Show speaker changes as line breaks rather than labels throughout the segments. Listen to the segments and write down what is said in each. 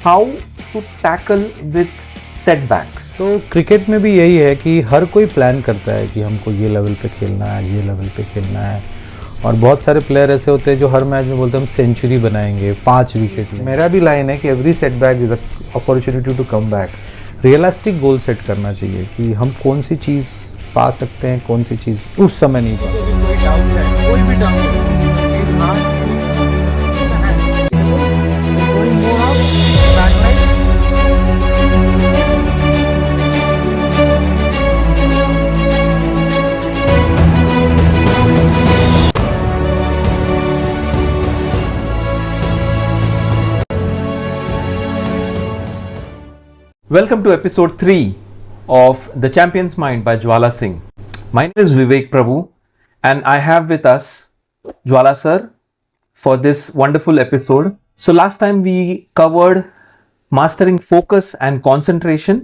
how to tackle with setbacks.
तो cricket में भी यही है कि हर कोई प्लान करता है कि हमको ये लेवल पे खेलना है, ये लेवल पे खेलना है, और बहुत सारे प्लेयर ऐसे होते हैं जो हर मैच में बोलते हैं हम सेंचुरी बनाएंगे, 5 विकेट। मेरा भी लाइन है कि every setback is opportunity to come back. Realistic goal set करना चाहिए कि हम कौन सी चीज़ पा सकते हैं, कौन सी चीज़ उस समय नहीं पा सकते।
कोई भी डाउट है, Welcome to episode 3 of The Champion's Mind by Jwala Singh. My name is Vivek Prabhu and I have with us Jwala sir for this wonderful episode. So last time we covered mastering focus and concentration.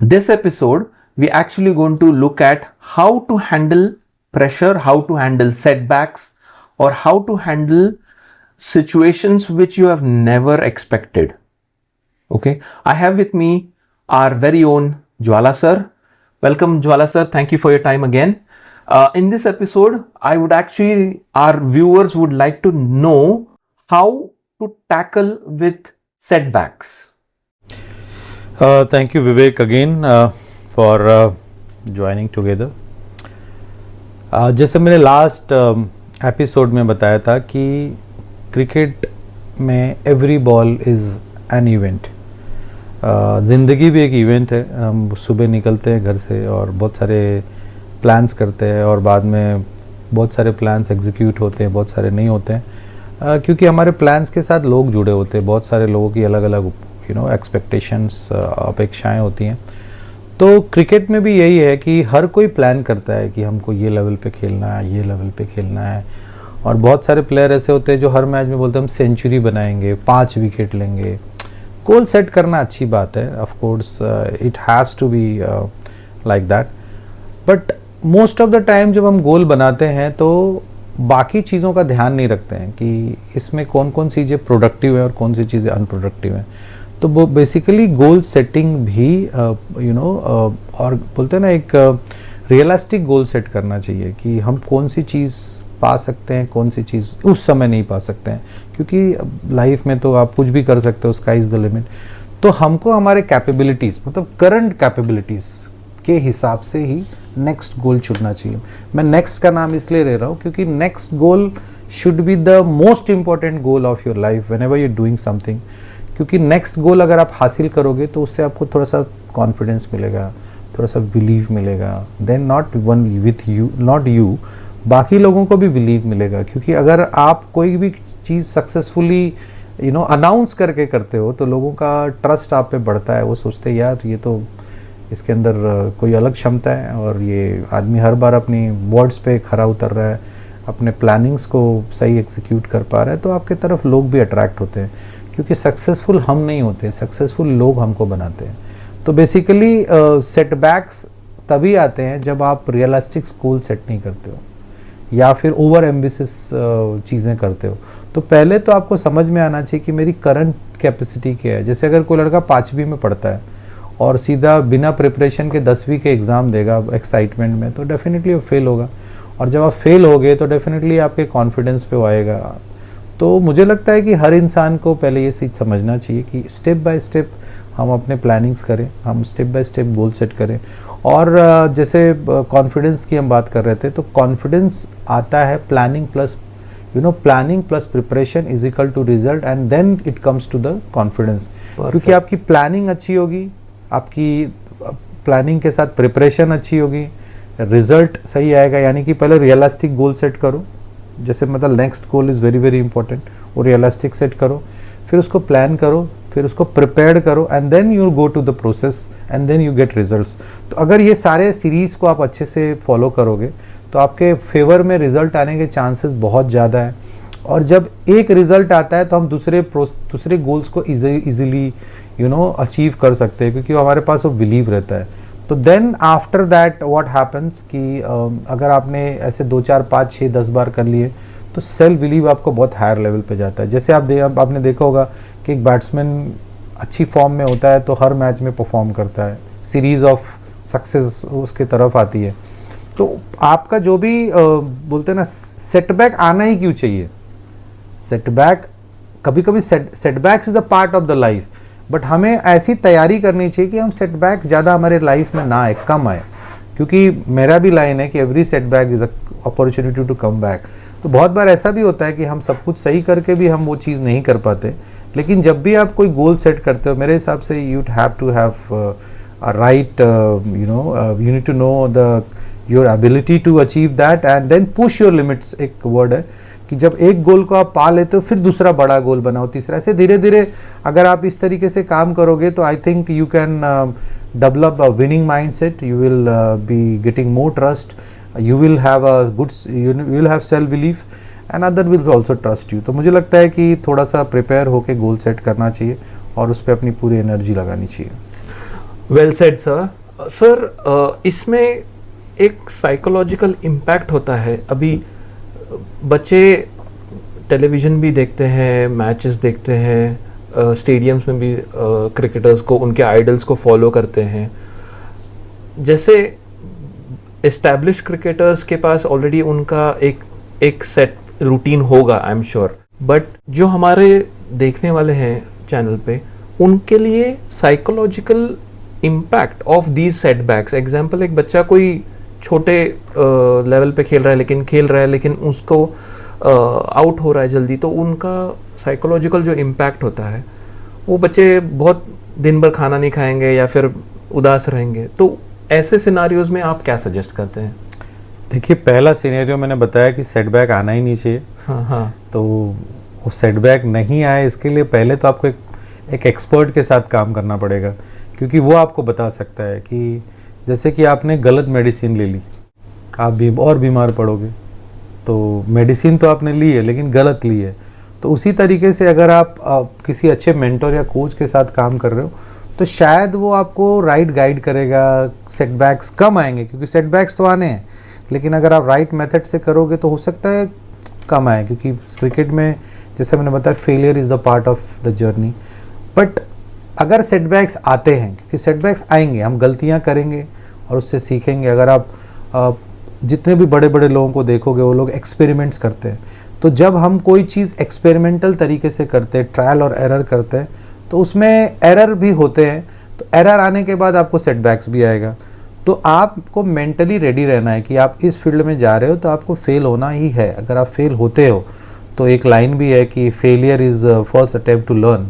This episode we actually going to look at how to handle pressure, how to handle setbacks, or how to handle situations which you have never expected. Okay, I have with me our very own Jwala sir. Welcome Jwala sir, thank you for your time again. In this episode, our viewers would like to know how to tackle with setbacks.
Thank you Vivek again for joining together. जैसे मैंने last episode में बताया था कि cricket में every ball is an event. ज़िंदगी भी एक इवेंट है। हम सुबह निकलते हैं घर से और बहुत सारे प्लान्स करते हैं और बाद में बहुत सारे प्लान्स एग्जीक्यूट होते हैं, बहुत सारे नहीं होते हैं, क्योंकि हमारे प्लान्स के साथ लोग जुड़े होते हैं। बहुत सारे लोगों की अलग अलग एक्सपेक्टेशंस, अपेक्षाएं होती हैं। तो क्रिकेट में भी यही है कि हर कोई प्लान करता है कि हमको ये लेवल पे खेलना है, ये लेवल पे खेलना है, और बहुत सारे प्लेयर ऐसे होते हैं जो हर मैच में बोलते हैं हम सेंचुरी बनाएंगे, 5 विकेट लेंगे। गोल सेट करना अच्छी बात है, of course it has to be like that, but most of the time जब हम गोल बनाते हैं तो बाकी चीज़ों का ध्यान नहीं रखते हैं कि इसमें कौन कौन सी चीज़ें प्रोडक्टिव है और कौन सी चीज़ें अनप्रोडक्टिव हैं। तो वो बेसिकली गोल सेटिंग भी और बोलते हैं ना, एक रियलिस्टिक गोल सेट करना चाहिए कि हम कौन सी चीज़ पा सकते हैं, कौन सी चीज़ उस समय नहीं पा सकते हैं, क्योंकि लाइफ में तो आप कुछ भी कर सकते हो, स्काई इज़ द लिमिट। तो हमको हमारे कैपेबिलिटीज़, मतलब करंट कैपेबिलिटीज़ के हिसाब से ही नेक्स्ट गोल चुनना चाहिए। मैं नेक्स्ट का नाम इसलिए ले रहा हूँ क्योंकि next goal should be the most important goal of your life whenever you are doing something, क्योंकि नेक्स्ट गोल अगर आप हासिल करोगे तो उससे आपको थोड़ा सा कॉन्फिडेंस मिलेगा, थोड़ा सा बिलीव मिलेगा। Then not one with you, not you, बाकी लोगों को भी बिलीव मिलेगा। क्योंकि अगर आप कोई भी चीज़ सक्सेसफुली अनाउंस करके करते हो तो लोगों का ट्रस्ट आप पे बढ़ता है। वो सोचते हैं यार ये तो, इसके अंदर कोई अलग क्षमता है और ये आदमी हर बार अपनी वर्ड्स पे खरा उतर रहा है, अपने प्लानिंग्स को सही एग्जीक्यूट कर पा रहा है। तो आपके तरफ लोग भी अट्रैक्ट होते हैं, क्योंकि सक्सेसफुल हम नहीं होते, सक्सेसफुल लोग हमको बनाते हैं। तो बेसिकली सेटबैक्स तभी आते हैं जब आप रियलिस्टिक गोल सेट नहीं करते हो या फिर ओवर एम्बिशियस चीज़ें करते हो। तो पहले तो आपको समझ में आना चाहिए कि मेरी करंट कैपेसिटी क्या है। जैसे अगर कोई लड़का 5वीं में पढ़ता है और सीधा बिना प्रिपरेशन के 10वीं के एग्ज़ाम देगा एक्साइटमेंट में, तो डेफिनेटली वो फेल होगा। और जब आप फेल होगे तो डेफिनेटली आपके कॉन्फिडेंस पे वो आएगा। तो मुझे लगता है कि हर इंसान को पहले ये चीज़ समझना चाहिए कि स्टेप बाय स्टेप हम अपने प्लानिंग्स करें, हम step by step goal set करें। और जैसे कॉन्फिडेंस की हम बात कर रहे थे, तो कॉन्फिडेंस आता है planning plus preparation is equal to result, and then it comes to the confidence. क्योंकि आपकी प्लानिंग अच्छी होगी, आपकी प्लानिंग के साथ प्रिपरेशन अच्छी होगी, रिजल्ट सही आएगा। यानी कि पहले रियलिस्टिक गोल सेट करो, जैसे मतलब next goal is very very important, वो रियलिस्टिक सेट करो, फिर उसको प्लान करो, फिर उसको प्रिपेयर करो, and then you go to the process and then you get results. तो अगर ये सारे सीरीज़ को आप अच्छे से फॉलो करोगे तो आपके फेवर में रिजल्ट आने के चांसेस बहुत ज़्यादा हैं। और जब एक रिजल्ट आता है तो हम दूसरे गोल्स को इजीली अचीव कर सकते हैं, क्योंकि हमारे पास वो बिलीव रहता है। तो then after that what happens कि अगर आपने ऐसे 2 4 5 6 10 बार कर लिए तो सेल्फ बिलीव आपको बहुत हायर लेवल पे जाता है। जैसे आपने देखा होगा कि एक बैट्समैन अच्छी फॉर्म में होता है तो हर मैच में परफॉर्म करता है, सीरीज ऑफ सक्सेस उसके तरफ आती है। तो आपका जो भी बोलते हैं ना, सेटबैक आना ही क्यों चाहिए? सेटबैक कभी कभी setbacks is a part of the life, but हमें ऐसी तैयारी करनी चाहिए कि हम सेटबैक ज़्यादा हमारे लाइफ में ना आए, कम आए। क्योंकि मेरा भी लाइन है कि every setback is a opportunity to come back. तो बहुत बार ऐसा भी होता है कि हम सब कुछ सही करके भी हम वो चीज़ नहीं कर पाते, लेकिन जब भी आप कोई गोल सेट करते हो, मेरे हिसाब से you have to have a right, you need to know the your ability to achieve that and then push your limits. एक वर्ड है कि जब एक गोल को आप पा लेते हो फिर दूसरा बड़ा गोल बनाओ, तीसरा, ऐसे धीरे धीरे अगर आप इस तरीके से काम करोगे तो I think you can develop a winning mindset. You will be getting more trust. You will have a good, you will have self belief and other will also trust you. तो मुझे लगता है कि थोड़ा सा प्रिपेयर होके गोल set करना चाहिए और उस पर अपनी पूरी एनर्जी लगानी चाहिए।
Well said sir. सर इसमें एक साइकोलॉजिकल इम्पैक्ट होता है। अभी बच्चे टेलीविज़न भी देखते हैं, मैचेस देखते हैं, स्टेडियम्स में भी क्रिकेटर्स को, उनके आइडल्स को फॉलो करते हैं। जैसे एस्टैब्लिश क्रिकेटर्स के पास ऑलरेडी उनका एक सेट रूटीन होगा, आई एम श्योर, बट जो हमारे देखने वाले हैं चैनल पे, उनके लिए psychological impact of these setbacks, example एक बच्चा कोई छोटे लेवल पे खेल रहा है लेकिन उसको आउट हो रहा है जल्दी, तो उनका साइकोलॉजिकल जो इम्पैक्ट होता है, वो बच्चे बहुत दिन भर खाना नहीं खाएंगे या फिर उदास रहेंगे। तो ऐसे सिनारियोज में आप क्या सजेस्ट करते हैं?
देखिए, पहला सिनेरियो मैंने बताया कि सेटबैक आना ही नहीं चाहिए।
हाँ।
तो वो सेटबैक नहीं आए इसके लिए पहले तो आपको एक एक्सपर्ट के साथ काम करना पड़ेगा, क्योंकि वो आपको बता सकता है कि जैसे कि आपने गलत मेडिसिन ले ली, आप भी और बीमार पड़ोगे। तो मेडिसिन तो आपने ली है लेकिन गलत ली है। तो उसी तरीके से अगर आप किसी अच्छे मेंटर या कोच के साथ काम कर रहे हो तो शायद वो आपको राइट गाइड करेगा, सेटबैक्स कम आएंगे, क्योंकि सेटबैक्स तो आने हैं, लेकिन अगर आप राइट मेथड से करोगे तो हो सकता है कम आए, क्योंकि क्रिकेट में जैसे मैंने बताया failure is the part of the journey. But अगर सेटबैक्स आते हैं, क्योंकि सेटबैक्स आएंगे, हम गलतियाँ करेंगे और उससे सीखेंगे। अगर आप जितने भी बड़े बड़े लोगों को देखोगे वो लोग एक्सपेरिमेंट्स करते हैं। तो जब हम कोई चीज़ एक्सपेरिमेंटल तरीके से करते हैं, ट्रायल और एरर करते हैं, तो उसमें एरर भी होते हैं। तो एरर आने के बाद आपको सेटबैक्स भी आएगा। तो आपको मेंटली रेडी रहना है कि आप इस फील्ड में जा रहे हो तो आपको फेल होना ही है। अगर आप फेल होते हो तो एक लाइन भी है कि failure is first attempt to learn,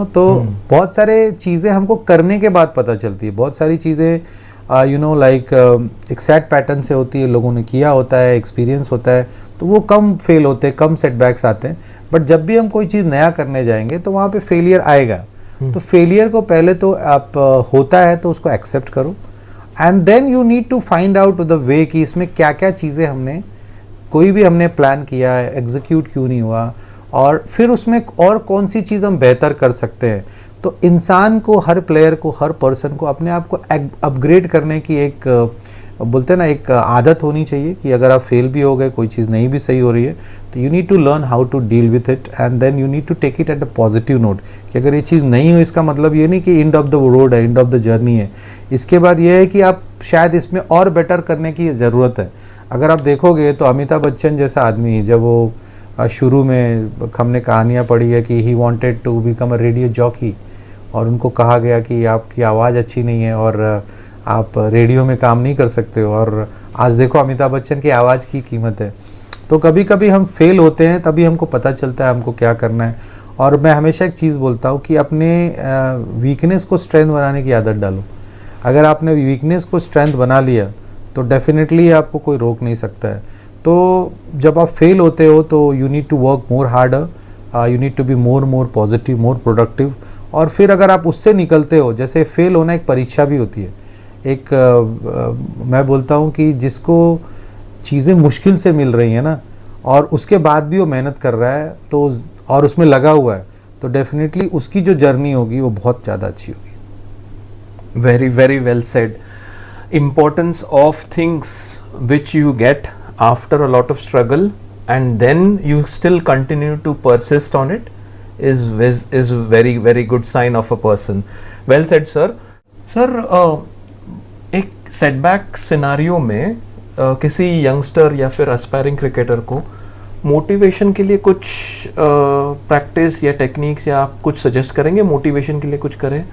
तो बहुत सारे चीज़ें हमको करने के बाद पता चलती है। बहुत सारी चीज़ें एक सेट पैटर्न से होती है, लोगों ने किया होता है, एक्सपीरियंस होता है, तो वो कम फेल होते हैं, कम सेटबैक्स आते हैं। बट जब भी हम कोई चीज़ नया करने जाएंगे तो वहाँ पे फेलियर आएगा। तो फेलियर को पहले तो आप होता है तो उसको एक्सेप्ट करो, and then you need to find out the way कि इसमें क्या क्या चीज़ें हमने प्लान किया है, एग्जीक्यूट क्यों नहीं हुआ, और फिर उसमें और कौन सी चीज़ हम बेहतर कर सकते हैं। तो इंसान को, हर प्लेयर को, हर पर्सन को अपने आप को अपग्रेड करने की एक बोलते हैं ना, एक आदत होनी चाहिए कि अगर आप फेल भी हो गए, कोई चीज़ नहीं भी सही हो रही है, तो you need to learn how to deal with it and then you need to take it at a positive note कि अगर ये चीज़ नहीं हुई इसका मतलब ये नहीं कि एंड ऑफ द रोड है, एंड ऑफ द जर्नी है। इसके बाद ये है कि आप शायद इसमें और बेटर करने की ज़रूरत है। अगर आप देखोगे तो अमिताभ बच्चन जैसा आदमी, जब वो शुरू में हमने कहानियाँ पढ़ी है कि he wanted to become a radio jockey, और उनको कहा गया कि आपकी आवाज़ अच्छी नहीं है और आप रेडियो में काम नहीं कर सकते हो, और आज देखो अमिताभ बच्चन की आवाज़ की कीमत है। तो कभी कभी हम फेल होते हैं तभी हमको पता चलता है हमको क्या करना है। और मैं हमेशा एक चीज़ बोलता हूँ कि अपने वीकनेस को स्ट्रेंथ बनाने की आदत डालो। अगर आपने वीकनेस को स्ट्रेंथ बना लिया तो डेफिनेटली आपको कोई रोक नहीं सकता है। तो जब आप फेल होते हो तो you need to work more harder, you need to be more positive, more productive. और फिर अगर आप उससे निकलते हो, जैसे फेल होना एक परीक्षा भी होती है। मैं बोलता हूँ कि जिसको चीज़ें मुश्किल से मिल रही हैं ना, और उसके बाद भी वो मेहनत कर रहा है तो और उसमें लगा हुआ है, तो डेफिनेटली उसकी जो जर्नी होगी वो बहुत ज़्यादा अच्छी होगी।
Very very well said. Importance of things which you get after a lot of struggle and then you still continue to persist on it is very very good sign of a person. Well said sir. Sir, एक setback scenario में किसी youngster या फिर aspiring cricketer को motivation के लिए कुछ practice या टेक्निक्स या आप कुछ सजेस्ट करेंगे मोटिवेशन के लिए कुछ करें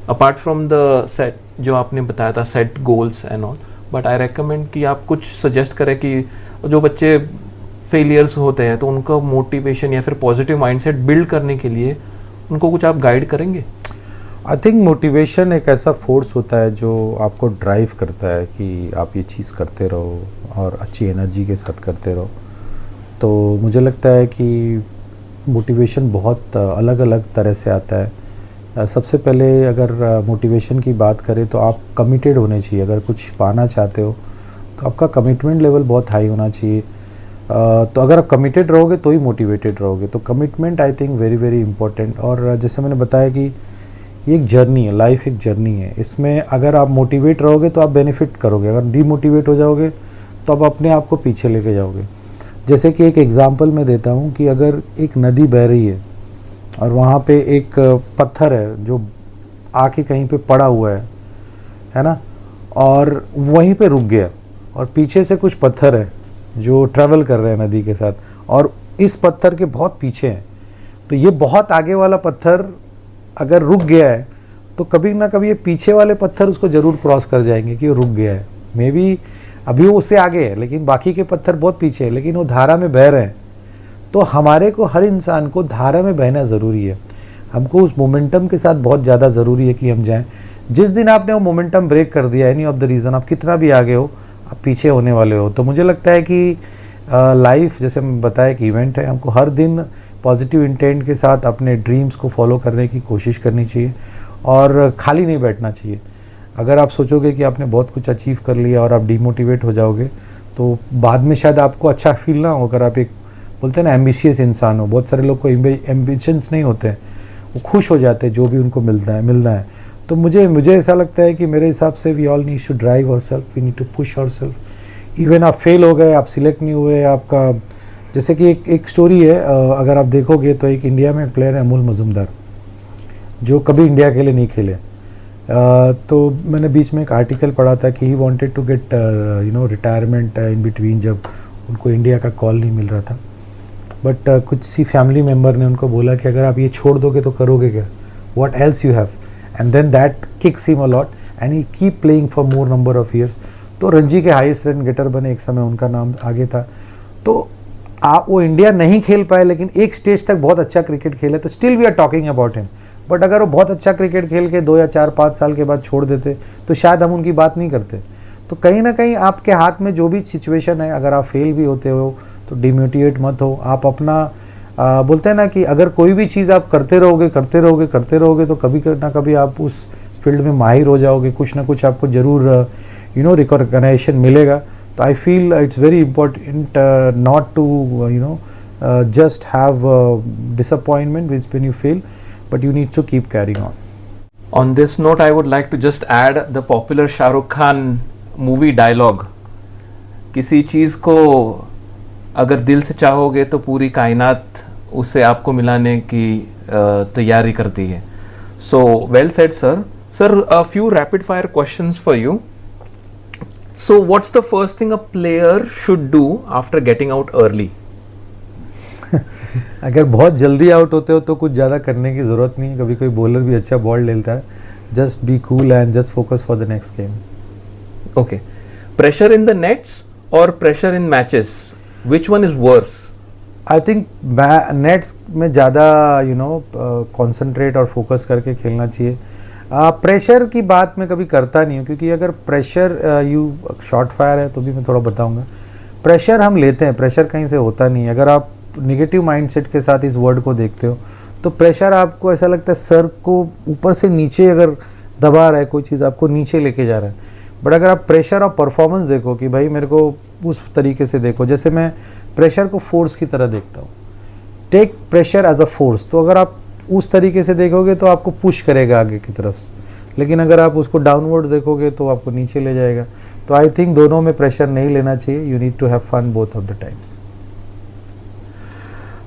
अपार्ट फ्रॉम द सेट जो आपने बताया था set goals and all, but I recommend कि आप कुछ सजेस्ट करें कि जो बच्चे फेलियर्स होते हैं तो उनका मोटिवेशन या फिर पॉजिटिव माइंडसेट बिल्ड करने के लिए उनको कुछ आप गाइड करेंगे?
आई थिंक मोटिवेशन एक ऐसा फोर्स होता है जो आपको ड्राइव करता है कि आप ये चीज़ करते रहो और अच्छी एनर्जी के साथ करते रहो। तो मुझे लगता है कि मोटिवेशन बहुत अलग अलग तरह से आता है। सबसे पहले अगर मोटिवेशन की बात करें तो आप कमिटेड होने चाहिए। अगर कुछ पाना चाहते हो तो आपका कमिटमेंट लेवल बहुत हाई होना चाहिए। तो अगर आप कमिटेड रहोगे तो ही मोटिवेटेड रहोगे। तो commitment I think very very important. और जैसे मैंने बताया कि ये एक जर्नी है, लाइफ एक जर्नी है। इसमें अगर आप मोटिवेट रहोगे तो आप बेनिफिट करोगे, अगर डीमोटिवेट हो जाओगे तो आप अपने आप को पीछे लेके जाओगे। जैसे कि एक एग्जांपल मैं देता हूँ कि अगर एक नदी बह रही है और वहाँ पे एक पत्थर है जो आके कहीं पे पड़ा हुआ है ना, और वहीं पे रुक गया और पीछे से कुछ पत्थर है जो ट्रैवल कर रहे हैं नदी के साथ और इस पत्थर के बहुत पीछे हैं। तो ये बहुत आगे वाला पत्थर अगर रुक गया है तो कभी ना कभी ये पीछे वाले पत्थर उसको ज़रूर क्रॉस कर जाएंगे कि वो रुक गया है। मे बी अभी वो उससे आगे है लेकिन बाकी के पत्थर बहुत पीछे है, लेकिन वो धारा में बह रहे हैं। तो हमारे को, हर इंसान को धारा में बहना ज़रूरी है। हमको उस मोमेंटम के साथ बहुत ज़्यादा ज़रूरी है कि हम जाएं। जिस दिन आपने वो मोमेंटम ब्रेक कर दिया, एनी ऑफ द रीज़न, आप कितना भी आगे हो आप पीछे होने वाले हो। तो मुझे लगता है कि लाइफ, जैसे मैं बताया कि इवेंट है, हमको हर दिन पॉजिटिव इंटेंट के साथ अपने ड्रीम्स को फॉलो करने की कोशिश करनी चाहिए और खाली नहीं बैठना चाहिए। अगर आप सोचोगे कि आपने बहुत कुछ अचीव कर लिया और आप डिमोटिवेट हो जाओगे तो बाद में शायद आपको अच्छा फील ना हो। अगर आप एक बोलते हैं ना एम्बिशियस इंसान हो, बहुत सारे लोग को एम्बिशंस नहीं होते हैं, वो खुश हो जाते हैं जो भी उनको मिलना है। तो मुझे ऐसा लगता है कि मेरे हिसाब से we all need to drive ourselves, we need to push ourselves. Even आप फेल हो गए, आप सिलेक्ट नहीं हुए, आपका जैसे कि एक स्टोरी है, अगर आप देखोगे तो एक इंडिया में प्लेयर है अमूल मजूमदार जो कभी इंडिया के लिए नहीं खेले। तो मैंने बीच में एक आर्टिकल पढ़ा था कि he wanted to get retirement in between, जब उनको इंडिया का कॉल नहीं मिल रहा था। बट कुछ सी फैमिली मेम्बर ने उनको बोला कि अगर आप ये छोड़ दोगे तो करोगे क्या, what else you have, and then that kicks him a lot and he keep playing for more number of years. तो रणजी के हाईएस्ट रन गेटर बने, एक समय उनका नाम आगे था। तो वो इंडिया नहीं खेल पाए लेकिन एक स्टेज तक बहुत अच्छा क्रिकेट खेले, तो still we are talking about him. But अगर वो बहुत अच्छा क्रिकेट खेल के 2 या 4-5 साल के बाद छोड़ देते तो शायद हम उनकी बात नहीं करते। तो कहीं ना कहीं आपके हाथ में जो भी सिचुएशन है, अगर आप फेल भी होते हो तो डिमोटिवेट मत हो। आप अपना बोलते हैं ना कि अगर कोई भी चीज़ आप करते रहोगे तो कभी ना कभी आप उस फील्ड में माहिर हो जाओगे, कुछ ना कुछ आपको ज़रूर रिकॉग्निशन मिलेगा। तो I feel it's very important not to just have disappointment when you fail, but you need to keep carrying on.
On this note, I would like to just add the popular Shah Rukh Khan movie dialogue. किसी चीज़ को अगर दिल से चाहोगे तो पूरी कायनात उसे आपको मिलाने की तैयारी करती है. So well said, sir. Sir, a few rapid fire questions for you. So what's the first thing a player should do after getting out early?
अगर बहुत जल्दी आउट होते हो तो कुछ ज़्यादा करने की ज़रूरत नहीं है. कभी कोई बॉलर भी अच्छा बॉल लेता है. Just be cool and just focus for the next game.
Okay. Pressure in the nets और pressure in matches, which one is worse?
I think nets में ज़्यादा कॉन्सेंट्रेट और फोकस करके खेलना चाहिए. प्रेशर की बात मैं कभी करता नहीं हूँ, क्योंकि अगर प्रेशर शॉर्ट फायर है तो भी मैं थोड़ा बताऊँगा. प्रेशर हम लेते हैं, प्रेशर कहीं से होता नहीं है. अगर आप नेगेटिव माइंडसेट के साथ इस वर्ड को देखते हो तो प्रेशर आपको ऐसा लगता है सर को ऊपर से नीचे अगर दबा रहा है, कोई चीज़ आपको नीचे लेके जा रहा है. बट अगर आप प्रेशर और परफॉर्मेंस देखो कि भाई मेरे को उस तरीके से देखो, जैसे मैं प्रेशर को फोर्स की तरह देखता हूँ. Take pressure as a force. तो अगर आप उस तरीके से देखोगे तो आपको पुश करेगा आगे की तरफ, लेकिन अगर आप उसको डाउनवर्ड देखोगे तो आपको नीचे ले जाएगा. तो आई थिंक दोनों में प्रेशर नहीं लेना चाहिए. You need to have fun both of the times.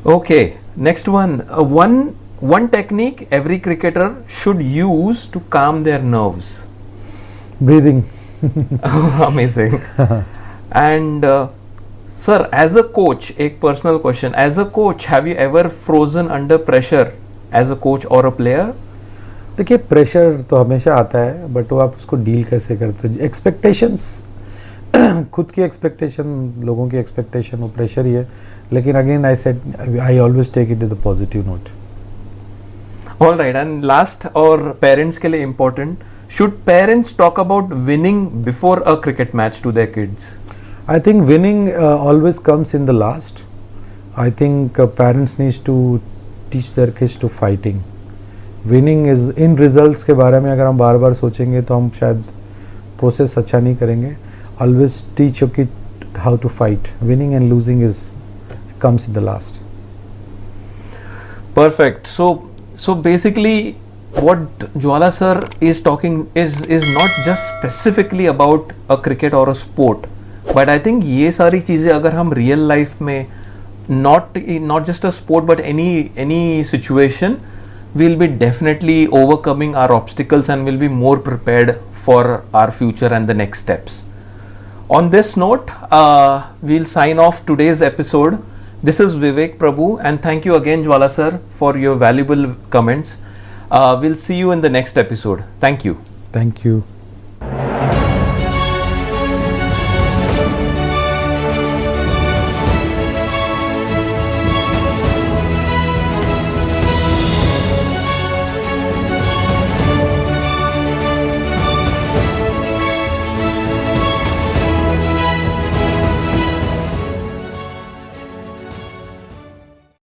Okay, next one. One technique every cricketer should use to calm their nerves.
Breathing.
Amazing. And sir, as a coach, एक personal question. As a coach, have you ever frozen under pressure as a coach or a player?
देखिए pressure तो हमेशा आता है, but वो आप उसको deal कैसे करते हैं. एक्सपेक्टेशंस, खुद की एक्सपेक्टेशन, लोगों की एक्सपेक्टेशन, वो प्रेशर ही है. लेकिन again I said I always take it to the positive note.
All right, and last और parents के लिए important. Should parents talk about winning before a cricket match to their kids?
I think winning always comes in the last. I think parents needs to teach their kids to fighting. Winning is in results के बारे में अगर हम बार बार सोचेंगे तो हम शायद process अच्छा नहीं करेंगे. Always teach your kid how to fight. Winning and losing comes in the last.
Perfect. So basically, what Jwala sir is talking is not just specifically about a cricket or a sport, but I think ये सारी चीजें अगर हम real life में not just a sport but any situation, we'll be definitely overcoming our obstacles and will be more prepared for our future and the next steps. On this note, we'll sign off today's episode. This is Vivek Prabhu, and thank you again, Jwala sir, for your valuable comments. We'll see you in the next episode. Thank you.
Thank you.